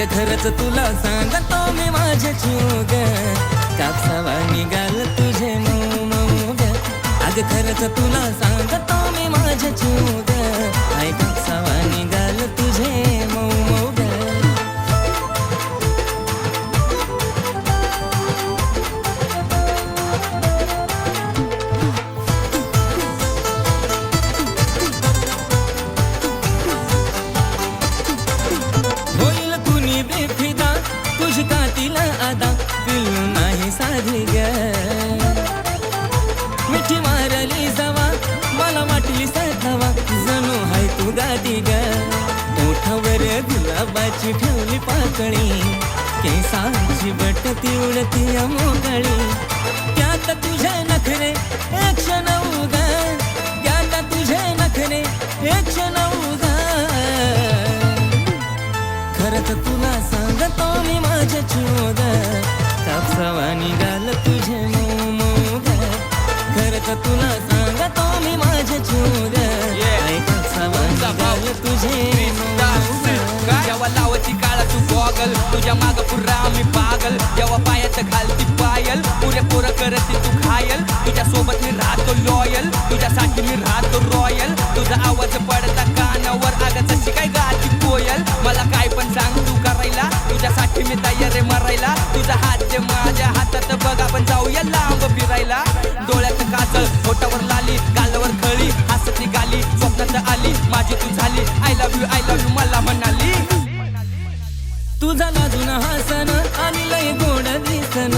अगं खरंच तुला सांगतो मी माझ्या जीव ग कापसावा निघाल तुझे मऊ मऊ ग अगं खरंच तुला सांगतो मी माझ्या जीव ग आई कापसावा निघाल तुझे मऊ मऊ ग होईल कुणी बेफिदा तुझी कातीला आदा पिल्लू नाही साधी ग मिठी मारली जावा मला वाटली सखावा जणू हाय तू गादी ग ओठावर गुलाबाची ठेवली पाकळी केसांची बट ती उडती मोकळी त्यात तुझे नखरे एक क्षण उगा त्यात तुझे नखरे एक क्षण उगा खरंच तुला सांगतो मी माझ्या जीव ग कापसावा निघाल तुझे मऊ मऊ ग खरंच तुला सांगतो मी माझ्या जीव ग कापसावा निघाल तुझे मऊ ग जेव्हा लावायची काळा तू गॉगल तुझ्या माग पुरा मी पागल जेव्हा पायात घालती पायल पुरे पोरं करते तू घायल तुझ्या सोबत मी राहतो लॉयल तुझ्यासाठी मी राहतो रॉयल तुझा आवाज पडता कानावर अगं तशी काय गाती कोयल मला काय पण सांग तू करायला तुझ्यासाठी मी तयार आहे मरायला तुझा हात ते माझ्या हातात बघ आपण जाऊया लांब फिरायला डोळ्यात काजळ होटावर लाली गालावर खळी हसती गाली स्वप्नात आली माझी तू झाली आय लव्ह यू मला म्हणाली तुझा लाजून हसन आणि लय गोड दिसन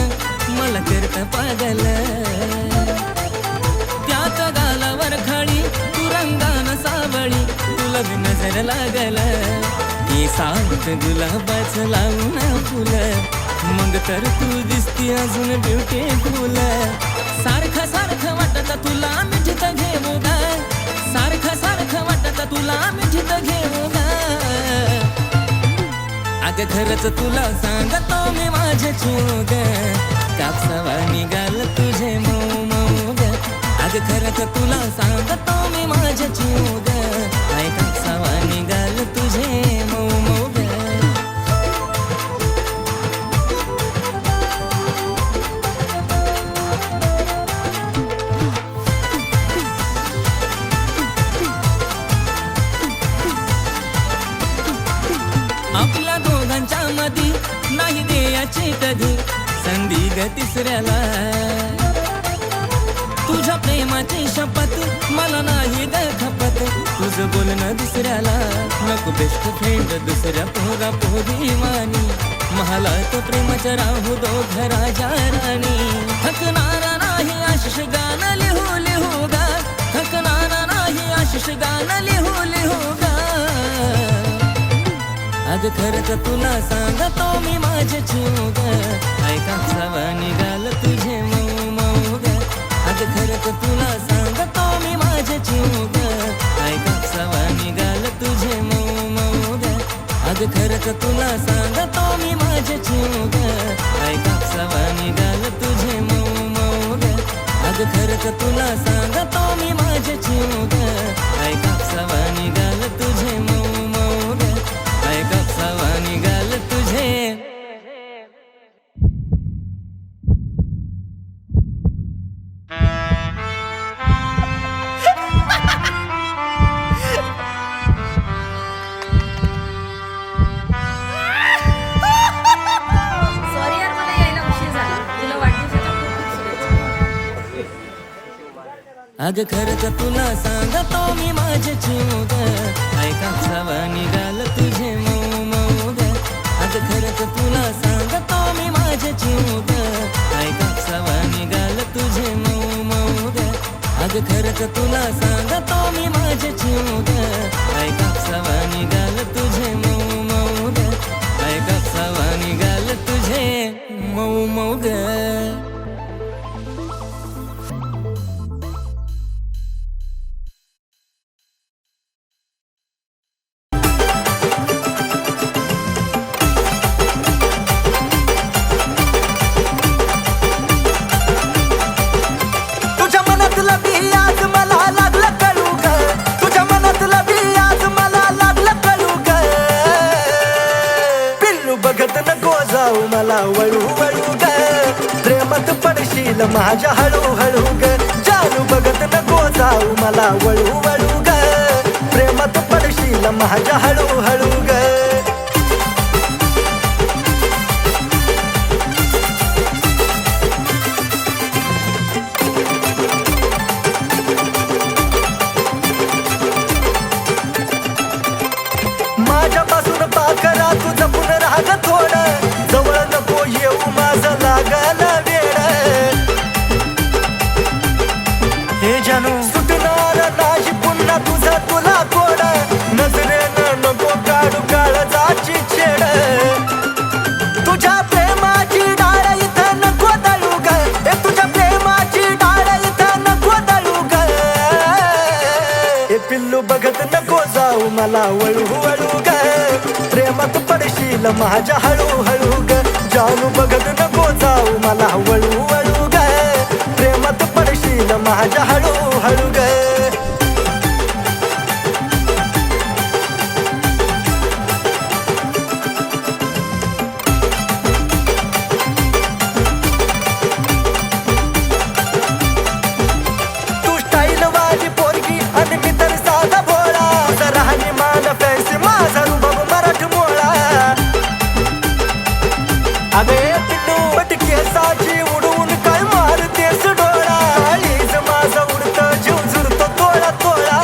मला करता पागल त्यात गालावर खळी तू रंगान सावळी तुला नजर लागल हे सात गुलाबाच लावून फुल मग तर तू दिसती अजून ब्युटीफुल सारखं सारखं वाटत तुला मिठीत घेऊ ग सारखं सारखं वाटत तुला मिठीत घेऊ ग अगं खरंच तुला सांगतो मी माझ्या जीव ग कापसावा निघाल तुझे मऊ मऊ ग अगं खरंच तुला सांगतो मी माझ्या जीव ग आई कापसावा निघाल तुझे मऊ मऊ ग आपल्या दोघांच्या मधी नाही द्यायची कधी संधी ग तिसऱ्याला तुझ्या प्रेमाची शपथ मला नाही ग खपत तुझं बोलणं दुसऱ्याला नको बेस्ट फ्रेंड दुसऱ्या पोरा पोरी वाणी मला तो प्रेमाच्या राहू दो घराच्या राणी थकणारा नाही आशिष गाणं लिहू लिहू गा थकणारा नाही आशिष गाणं लिहू लिहू गा अगं खरंच तुला सांगतो मी माझ्या जीव ग आई कापसावा निघाल तुझे मऊ मऊ ग अगं खरंच तुला सांगतो मी माझ्या जीव ग आई कापसावा निघाल तुझे मऊ मऊ ग अगं खरंच तुला सांगतो मी माझ्या जीव ग आई कापसावा निघाल तुझे मऊ मऊ ग अगं खरंच तुला सांगतो मी माझ्या जीव ग आई कापसावा निघाल तुझे मऊ मऊ ग आई कापसावा निघाल तुझे सॉरी यार मला यायला उशीर झाला तुला वाढदिवसाच्या खूप शुभेच्छा अगं खरंच तुला सांगतो मी माझ्या जीव ग आई कापसावा निघाल तुझे मऊ मऊ ग अगं खरंच तुला सांगतो मी माझ्या जीव ग आई कापसावा निघाल तुझे मऊ मऊ ग अगं खरंच तुला सांगतो मी माझ्या जीव ग आई कापसावा निघाल तुझे मऊ मऊ ग आई कापसावा निघाल तुझे मऊ मऊ ग तुझ्या मनातलं बी आज मला लागलं पडशील माझ्या हळूहळू ग जानू बघत नको जाऊ मला वळू वळू ग प्रेमात पडशील माझ्या हळूहळू ग माझ्यापासून पाकरा तू जपून राग थोडं जवळ नको येऊ माझं लागल वेळ हे जानू सुटणार नाही पुन्हा तुझं तुला कोड नजरेनं नको काढू काळजाची छेड तुझ्या प्रेमाची डाळ इथं नको दळू ग तुझ्या प्रेमाची डाळ इथं नको दळू ग हे पिल्लू बघत नको जाऊ मला वळू वळू ग प्रेमात पडशील माझ्या हळूहळू ग जानू बघत नको जाऊ मला वळू वळू ग प्रेमात पडशील माझ्या हळूहळू ग तू स्टाईल वाली पोरगी आणि मी तर साधा भोळा जरा आणि मान फॅन्सी माझा रुबाब मराठमोळा अबे पिल्लू पटकेसाची उडवून काय मारतेस डोळा आलीच माझा उडतं जीव झुरतो तोळा तोळा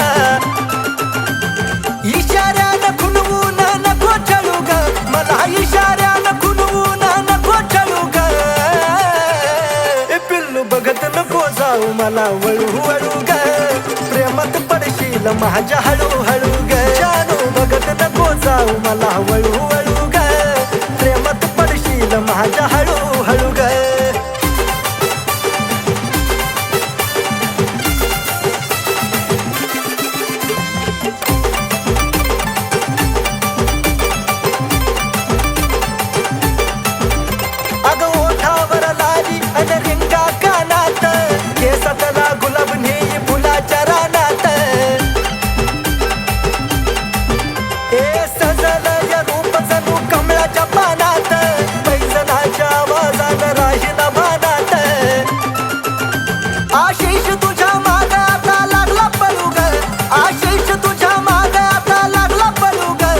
इशाऱ्यानं खुनवून नको चळू ग मला इशाऱ्यानं खुनवून नको चळू ग ए पिल्लू बघत नको जाऊ मला वळू वळू ग प्रेमात पडशील माझ्या हळूहळू ग जानू बघत नको जाऊ मला वळू वळू ग प्रेमात पडशील माझ्या हळूहळू ग अगं ओठावर लाली अन रिंगा कानात केसातला गुलाब नेई फुलाच्या रानात ए सजल या रूप जणू कमळाच्या पानात पैजनाच्या आवाजानं राहील भानात आशिष तुझ्या माग आता लागला पळू ग आशिष तुझ्या माग आता लागला पळू ग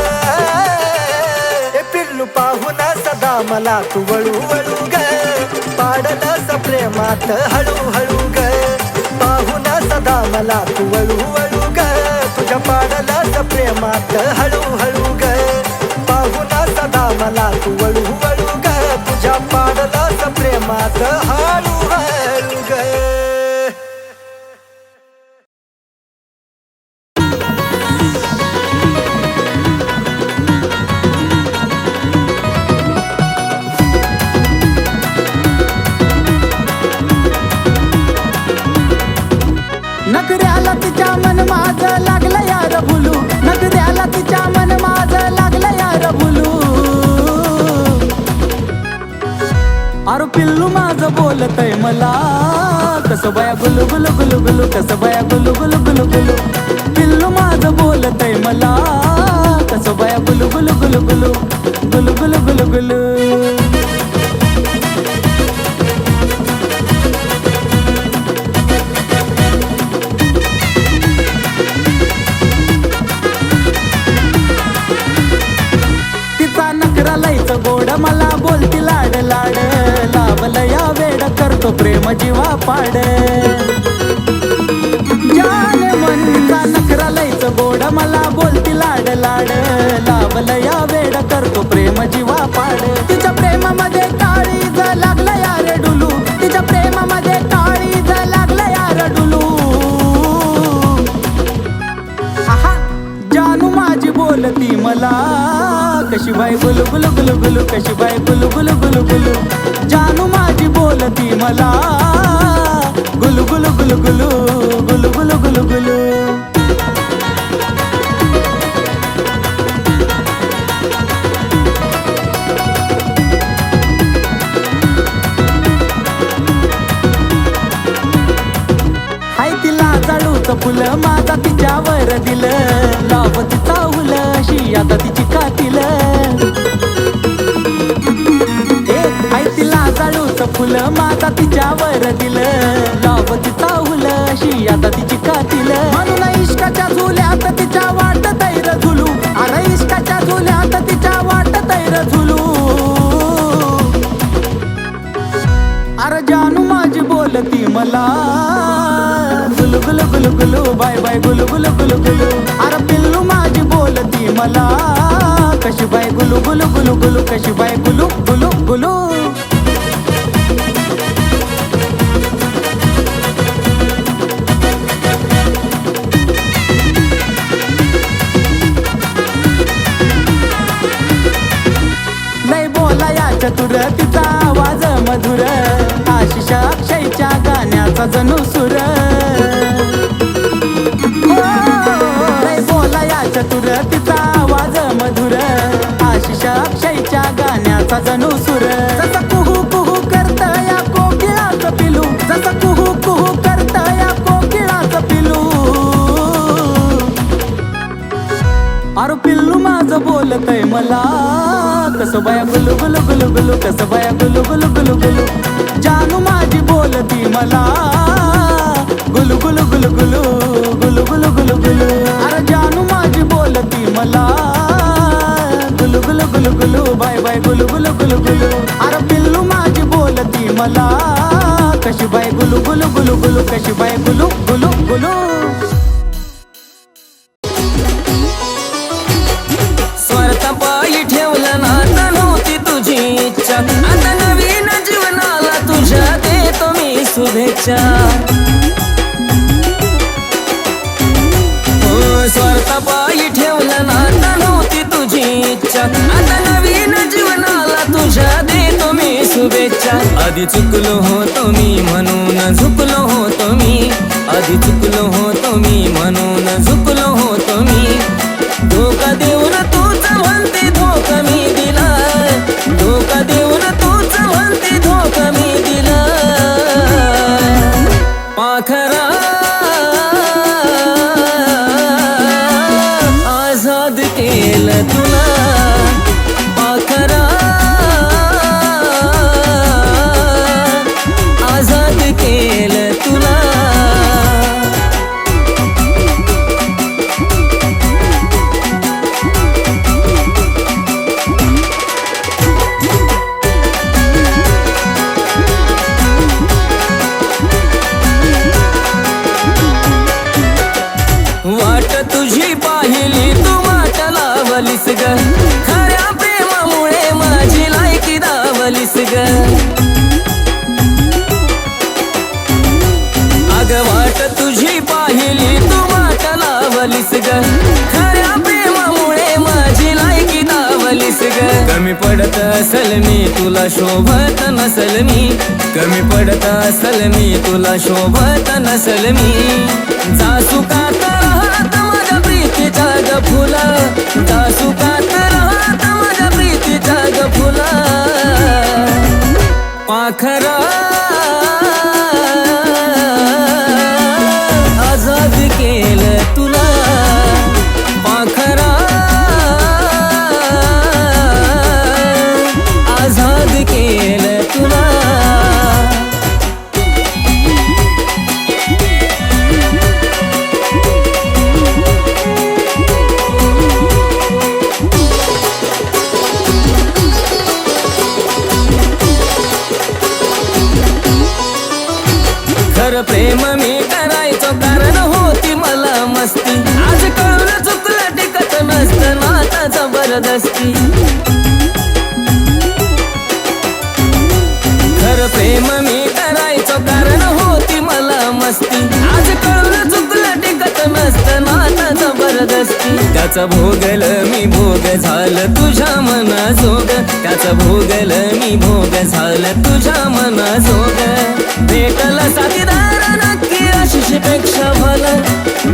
ए पिल्लू पाहून सदा मला तू वळू वळू ग पाडलंस प्रेमात हळूहळू ग पाहून सदा मला तू वळू वळू ग तुझ्या पाडलंस प्रेमात हळूहळू ग पाहून सदा मला तू वळू वळू ग तुझ्या पाडलंस प्रेमात हळूहळू ग नखऱ्याला तिच्या मन माझं लागलं यार भुलू नखऱ्याला तिच्या मन माझं लागलं यार भुलू अरे पिल्लू माझं बोलतय मला कसं बाया गुलू गुलू गुलू गुलू कसं बाया गुलू गुलू गुलू गुलू पिल्लू माझं बोलतय मला कसं बाया गुलू गुलू गुलू गुलू गुलू गुलू गुलू गुलू गोड मला बोलती लाड लाड लावलं या वेड करतो प्रेम जीवा पाड जान मनचा नखरा लयच गोड मला बोलती लाड लाड लावलं या वेड करतो प्रेम जीवा पाड तिच्या प्रेमामध्ये काळीज लागलं यार डुलू तिच्या प्रेमामध्ये काळीज लागलं यार डुलू आहा जानू माझी बोलती मला कशी बाई गुलू गुलू गुलू गुलू कशी बाई गुलू गुलू गुलू गुलू जानू माझी बोलती मला गुलू गुलू गुलू गुलू गुलू गुलू गुलू गुलू हाय तिला जाळूचं फुलं माझा तिच्यावर दिलं लाव तिचा हुल अशी आता तिची कातील हाय तिला जाळूचं फुलं माझा तिच्यावर दिलं लावती चाहुल अशी आता तिची कातील म्हणून इश्काच्या झुल्यात तिच्या वाट तैर झुलू अरे इश्काच्या झुल्यात तिच्या वाट तैर झुलू अरे जानू माझी बोलती मला गुलू गुलू गुलू गुलू बाय बाय गुलू गुलू गुलू गुलू अरे पिल्लू माझी बोलती मला कशी बाय गुलू गुलू गुलू गुलू कशी बाय गुलू गुलू गुलू लय बोलाया चतुर तिचा आवाज मधुर आशिष अक्षयच्या गाण्याचा जणू सुर लय बोलाया चतुर तिचा आवाज मधुर आशिष अक्षयच्या गाण्याचा जणू सुर जसं कुहू कुहू करत या कोकिळाचं पिलू जसं कुहू कुहू करत या कोकिळाचं पिलू अरे पिल्लू माझं बोलतय मला कसं बाया गुलू गुलू गुलू गुलू कसं बाया गुलू गुलू गुलू गुलू जानू माझी बोलती मला गुलू गुलू गुलू गुलू गुलू गुलू गुलू गुलू अरे जानू माझी बोलती मला गुलू गुलू गुलू गुलू बाय बाय गुलू गुलू गुलू गुलू अरे पिल्लू माझी बोलती मला कशी बाय गुलू गुलू गुलू गुलू कशी बाय गुलू गुलू गुलू स्वार्थापायी ठेवलं नातं नव्हती तुझी इच्छा आता नवीन जीवनाला तुझ्या देतो मी शुभेच्छा स्वार्थापायी ठेवलं नातं नव्हती तुझी इच्छा आता नवीन जीवनाला तुझ्या देतो मी शुभेच्छा आधी चुकलो होतो मी म्हणून झुकलो होतो मी आधी चुकलो होतो मी म्हणून झुकलो होतो मी धोका देऊन तूच म्हणते धोका मी दिला धोका देऊन तूच म्हणते धोका मी दिला पाखरा आझाद केलं तुला पाखरा आझाद केलं तुला वाट तुझी पाहिली तू वाट लावलीस ग खऱ्या प्रेमामुळे माझी लायकी दावलीस ग अग वाट तुझी पाहिली तू वाट लावलीस ग खऱ्या प्रेमामुळे माझी लायकी दावलीस ग कमी पडत असल मी तुला शोभत नसल मी कमी पडत असल मी तुला शोभत नसल मी जासुकात राहत माझ्या प्रीतीच्या ग फुला जासुकात राहत माझ्या प्रीतीच्या ग फुला पाखरा आझाद केलं तुला पाखरा आझाद केलं तुला खरं प्रेम मी करायचो कारण होती मला मस्ती आज कळून चुकलं टिकत नसतं नाता जबरदस्ती खरं प्रेम मी करायचो कारण होती मला मस्ती आज कळून चुकलं टिकत नसतं नाता जबरदस्ती त्याचा भोगल मी भोग झालं तुझ्या मनाजोग त्याचा भोगल मी भोग झालं तुझ्या मनाजोग भेटल साथीदार नक्की आशिषपेक्षा भला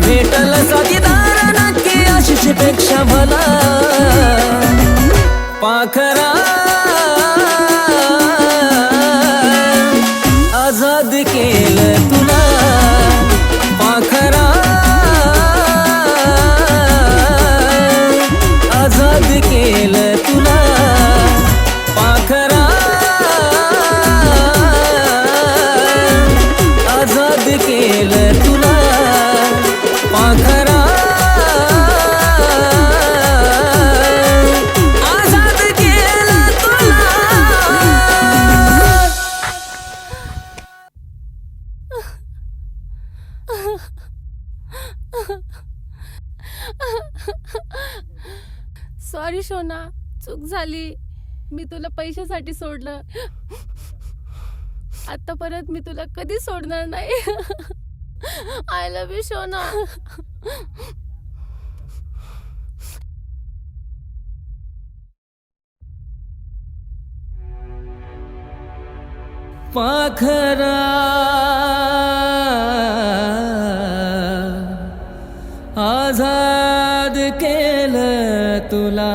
भेटल साथीदार नक्की आशिषपेक्षा भला पाखरा आझाद केलं तुला पाखरा आझाद केलं तुला पाखरा सॉरी शोना, चूक झाली. मी तुला पैशासाठी सोडलं. आता परत मी तुला कधी सोडणार नाही. आय लव्ह यू शोना. पाखरा आझाद केलं तुला,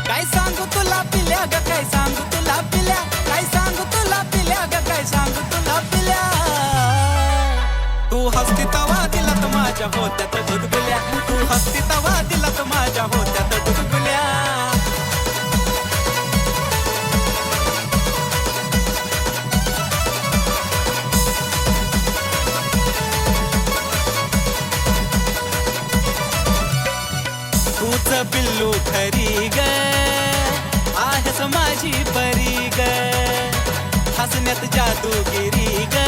काय सांगू तुला पिल्या ग, काय सांगू तुला पिल्या, काय सांगू तुला पिल्या ग, काय सांगू तुला पिल्या. तू हसती तवा दिलात माझ्या होत्यात गुदगुल्या, तू हसती तवा दिलात माझ्या होत्यात गुदगुल्या. तूच पिल्लू खरी ग, आहेस माझी परी ग, हसण्यात जादूगिरी ग,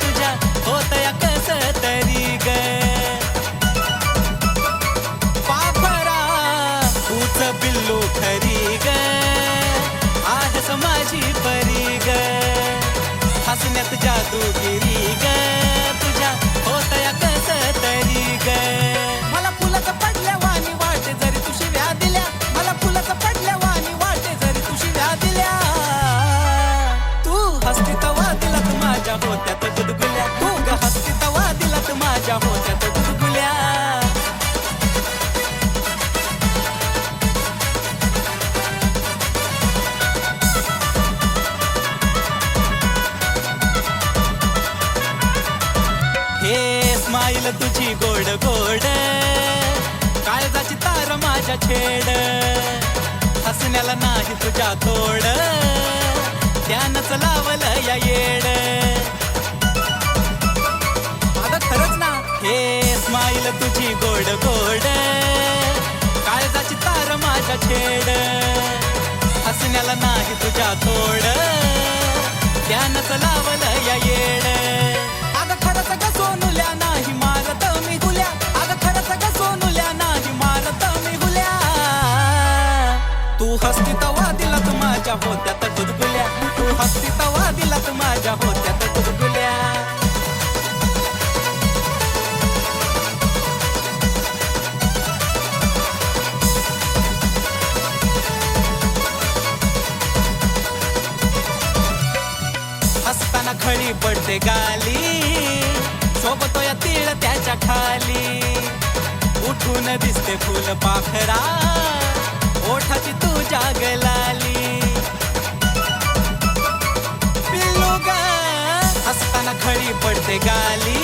तुझ्या होतया कस तरी ग. पाखरा तूच पिल्लू खरी ग, आहेस माझी परी ग, हसण्यात जादूगिरी ग, तुझ्या होतया कस तरी ग. मला फुलाचं पडल्या वाणी वाटे जरी तू शिव्या दिल्या, मला फुलाचं पडल्या वाणी वाटे जरी तू शिव्या दिल्या. तू हसती तवा दिलात माझ्या होत्यात गुदगुल्या, तू ग हसती तवा दिलात माझ्या होत्यात गुदगुल्या. हे स्माईल तुझी गोड गोड, काळजाची तार माझ्या छेड, हसण्याला नाही तुझ्या तोड, त्यानंच लावलं या येड. अगं खरंच ना, हे स्माईल तुझी गोड गोड, काळजाची तार माझ्या छेड, हसण्याला नाही तुझ्या तोड, त्यानंच लावलं या येड. अगं खरंच ग सोनुल्या नाही मारत मी हुल्या, अगं खरंच ग सोनुल्या नाही मारत मी हुल्या. तू हसती तवा दिलात माझ्या होत्यात गुदगुल्या, तू हसती तवा दिलात माझ्या होत्यात गुदगुल्या. हसताना खळी पडते गाली, सोबत या तीळ त्याच्या खाली, उठून दिसते फुल पाखरा, ओठाची तुझ्या गलाली. पिल्लू ग हसताना खळी पडते गाली,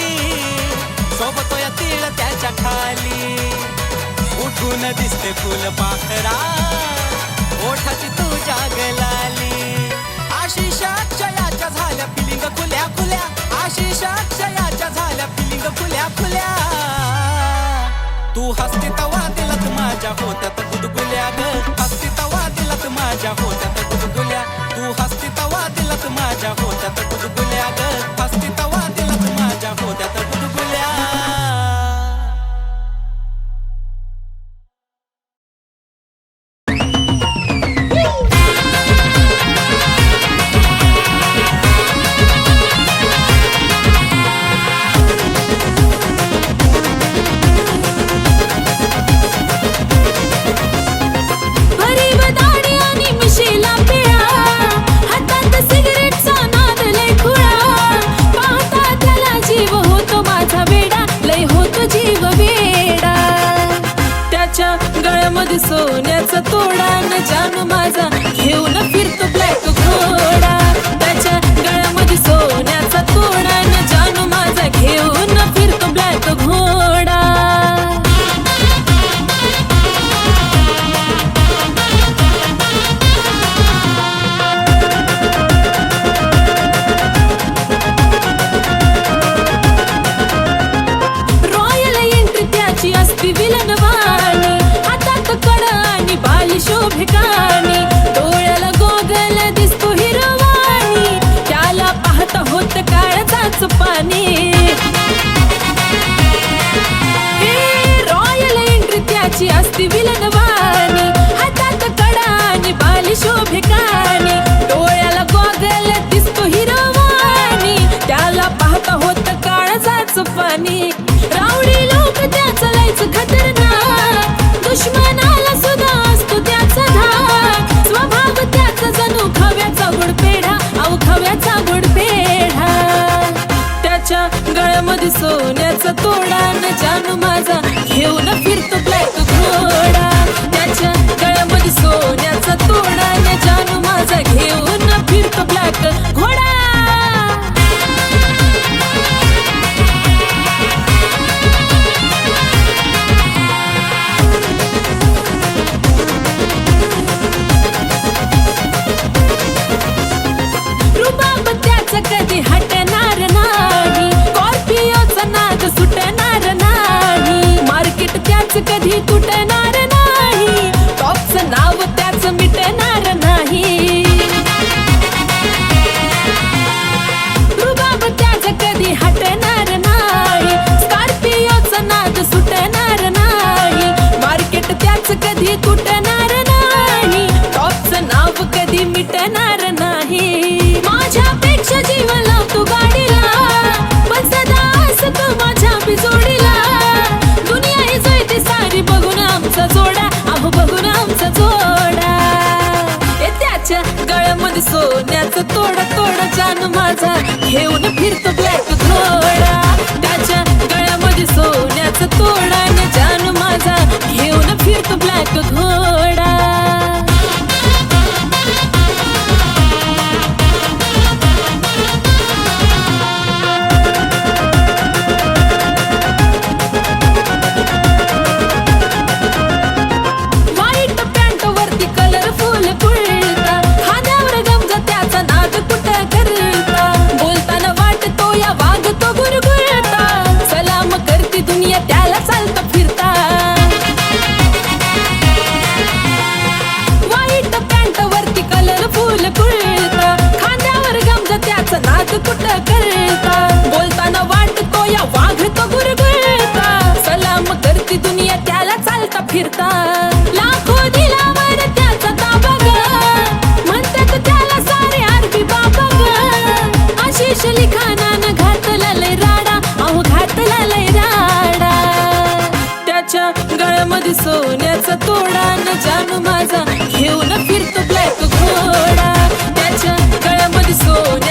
सोबत या तीळ त्याच्या खाली, उठून दिसते फुल पाखरा, ओठाची तुझ्या गलाली. आशिष अक्षयाच्या झाल्या फिलिंग खुल्या खुल्या, आशिष अक्षयाच्या झाल्या फिलिंग खुल्या खुल्या. तू हसती तवा दिलात माझ्या होत्यात गुदगुल्या ग, हसती तवा दिलात माझ्या होत्यात गुदगुल्या, तू हसती तवा दिलात माझ्या होत्यात गुदगुल्या ग, हसती तवा दिलात माझ्या होत्यात गुदगुल्या. सोन्याचा तोडा न जानू माझा घेऊन फिरतो ब्लॅक घोडा, त्याच्या गळ्यामध्ये सोन्याचा तोडा न जानू माझा घेऊन फिरतो ब्लॅक घोडा. बाली शोभे कानी, डोळ्याला गोगल दिसतो हिरवाणी, त्याला पाहता होत काळजाच पाणी. हे रॉयल एंट्री त्याची असती विलनवाणी, हातात कडा आणि बाली शोभे कानी, डोळ्याला गोगल दिसतो हिरवाणी, त्याला पाहता होत काळजाच पाणी. रावडी लोक त्याचं लयच खतरनाक, दुश्मनाला सुद्धा असतो त्याचा धाक. स्वभाव त्याचा जणू खव्याचा गोड पेढा, अहो खव्याचा गोड पेढा. त्याच्या गळ्यामध्ये सोन्याचा तोडा न जानू माझा घेऊन फिरतो ब्लॅक घोडा. त्याच्या गळ्यामध्ये सोन्याचा तोडा न जानू माझा घेऊन फिरतो ब्लॅक घोडा. रुबाब त्याचा कधी हटणार नाही, स्कॉर्पिओचा नाद सुटणार नाही, मार्केट त्याच कधी तुटणार नाही, टॉपचं नाव त्याच मिटणार नाही. रुबाब त्याचा कधी हटणार नाही, स्कॉर्पिओचा नाद सुटणार नाही, मार्केट त्याच कधी तुटणार नाही, टॉपचं नाव कधी मिटणार नाही. माझ्यापेक्षा जीव लावतो गाडीला, पण सदा असतो माझ्या बिजोडीला. दुनिया ही जळते सारी बघून आमचा जोडा, अहो बघून आमचा जोडा. ए त्याच्या गळ्यामध्ये सोन्याचा तोडा तोडा जानू माझा घेऊन फिरतो ब्लॅक घोडा. त्याच्या गळ्यामध्ये सोन्याचा तोडा न जानू माझा घेऊन फिरतो ब्लॅक घोडा. व्हाईट पॅन्ट वरती कलरफुल कुर्ता, खांद्यावर गमजा त्याचा नाद कुठं करता, बोलताना वाटतो या वागतो गुरगुरता, सलाम करती दुनिया त्याला चालता फिरता. व्हाईट पॅन्ट वरती कलरफुल कुर्ता, खांद्यावर गमजा त्याचा नाद कुठं करता, बोलताना वाटतो या वागतो गुरगुरता, सलाम करती दुनिया त्याला चालता फिरता. लाखो दिलावर त्याचा ताबा ग, म्हणतात त्याला सारे आरबी बाबा ग. आशिष लिखाणानं घातला लय राडा, अहो घातला लय राडा. त्याच्या गळ्यामध्ये सोन्याचा तोडा न जानू माझा घेऊन फिरतो ब्लॅक घोडा. त्याच्या गळ्यामध्ये सोन्याचा